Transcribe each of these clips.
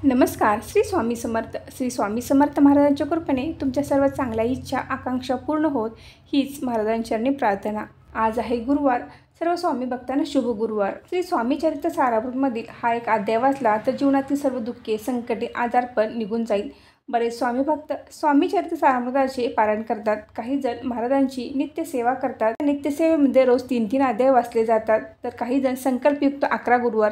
नमस्कार. श्री स्वामी समर्थ. श्री स्वामी समर्थ महाराजांच्या कृपेने तुमच्या सर्व चांगल्या इच्छा आकांक्षा पूर्ण होत हीच महाराजांचरणी प्रार्थना. आज आहे गुरुवार. सर्व स्वामी भक्तांना शुभ गुरुवार. श्री स्वामी चरित्र सारामृतमधील हा एक अध्याय वाचला तर जीवनातील सर्व दुःखे संकटे आजारपण निघून जाईल. बरेच स्वामी भक्त स्वामी चरित्र सारामृताचे पारायण करतात. काही जण महाराजांची नित्य सेवा करतात. नित्यसेवेमध्ये रोज 3-3 अध्याय वाचले जातात. तर काही जण संकल्पयुक्त 11 गुरुवार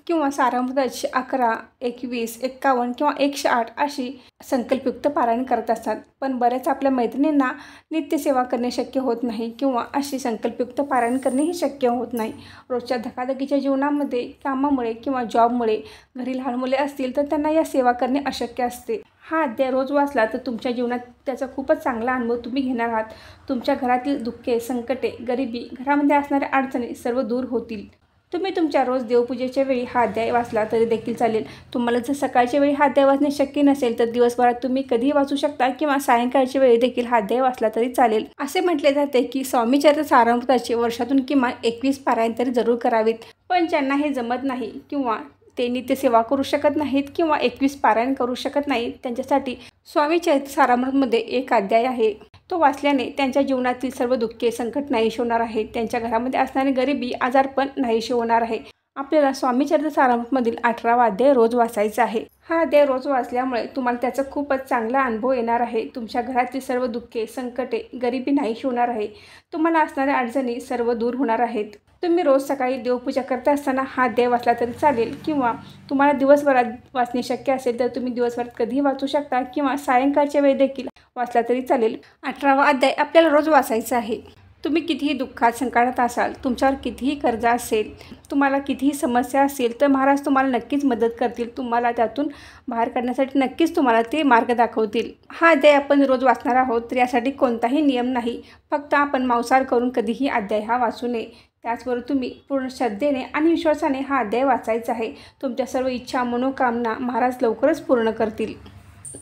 किंवा सारामृताची 11, 21, 51 किंवा 108 अशी संकल्पयुक्त पारायण करत असतात. पण बऱ्याच आपल्या मैत्रिणींना नित्यसेवा करणे शक्य होत नाही किंवा अशी संकल्पयुक्त पारायण करणेही शक्य होत नाही. रोजच्या धकाधकीच्या जीवनामध्ये कामामुळे किंवा जॉबमुळे घरी लहान मुले असतील तर त्यांना या सेवा करणे अशक्य असते. हा अध्याय रोज वाचला तर तुमच्या जीवनात त्याचा खूपच चांगला अनुभव तुम्ही घेणार आहात. तुमच्या घरातील दुःखे संकटे गरिबी घरामध्ये असणाऱ्या अडचणी सर्व दूर होतील. तुम्ही तुमच्या रोज देवपूजेच्या वेळी हा अध्याय वाचला तरी देखील चालेल. तुम्हाला जर सकाळच्या वेळी हा अध्याय वाचणे शक्य नसेल तर दिवसभरात तुम्ही कधीही वाचू शकता किंवा सायंकाळच्या वेळी देखील हा अध्याय वाचला तरी चालेल. असे म्हटले जाते की स्वामी चरित्र सारामृताचे वर्षातून किमान 21 पारायण तरी जरूर करावीत. पण ज्यांना हे जमत नाही किंवा ते नित्यसेवा करू शकत नाहीत किंवा 21 पारायण करू शकत नाहीत त्यांच्यासाठी स्वामी चरित्र सारामृतमध्ये एक अध्याय आहे. तो वाचल्याने त्यांच्या जीवनातील सर्व दुःखे संकट नाहीशी होणार आहे. त्यांच्या घरामध्ये असणारी गरिबी आजारपण नाहीशी होणार आहे. आपल्याला स्वामी चरित्र सारामृतमधील 18वा अध्याय रोज वाचायचा आहे. हा अध्याय रोज वाचल्यामुळे तुम्हाला त्याचा खूपच चांगला अनुभव येणार आहे. तुमच्या घरातील सर्व दुःखे संकटे गरिबी नाहीशी होणार आहे. तुम्हाला असणाऱ्या अडचणी सर्व दूर होणार आहेत. तुम्ही रोज सकाळी देवपूजा करता असताना हा अध्याय वाचला तरी चालेल किंवा तुम्हाला दिवसभरात वाचणे शक्य असेल तर तुम्ही दिवसभरात कधीही वाचू शकता किंवा सायंकाळच्या वेळी देखील वाचला तरी चालेल. 18वा अध्याय आपल्याला रोज वाचायचा आहे. तुम्ही कितीही दुःखात संकटात असाल, तुमच्यावर कितीही कर्ज असेल, तुम्हाला कितीही समस्या असेल तर महाराज तुम्हाला नक्कीच मदत करतील. तुम्हाला त्यातून बाहेर काढण्यासाठी नक्कीच तुम्हाला ते मार्ग दाखवतील. हा अध्याय आपण रोज वाचणार आहोत तर यासाठी कोणताही नियम नाही. फक्त आपण मांसाहार करून कधीही अध्याय हा वाचू नये. त्याचबरोबर तुम्ही पूर्ण श्रद्धेने आणि विश्वासाने हा अध्याय वाचायचा आहे. तुमच्या सर्व इच्छा मनोकामना महाराज लवकरच पूर्ण करतील.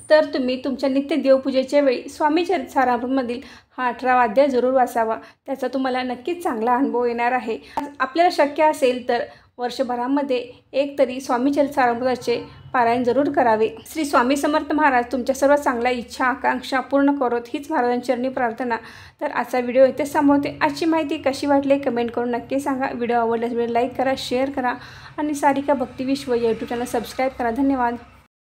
तर तुम्ही तुमच्या नित्य देवपूजेच्या वेळी स्वामी चरित्र सारामृतमधील हा 18वा अध्याय जरूर वाचावा. त्याचा तुम्हाला नक्कीच चांगला अनुभव येणार आहे. आपल्याला शक्य असेल तर वर्षभरामध्ये एक तरी स्वामी चरित्र सारामृताचे पारायण जरूर करावे. श्री स्वामी समर्थ महाराज तुमच्या सर्व चांगल्या इच्छा आकांक्षा पूर्ण करत हीच महाराजांचरणी प्रार्थना. तर आजचा व्हिडिओ इथे संपवते. आजची माहिती कशी वाटली कमेंट करून नक्की सांगा. व्हिडिओ आवडल्यास व्हिडिओ लाईक करा, शेअर करा आणि सारिका भक्ती विश्व यूट्यूब चॅनल सबस्क्राईब करा. धन्यवाद.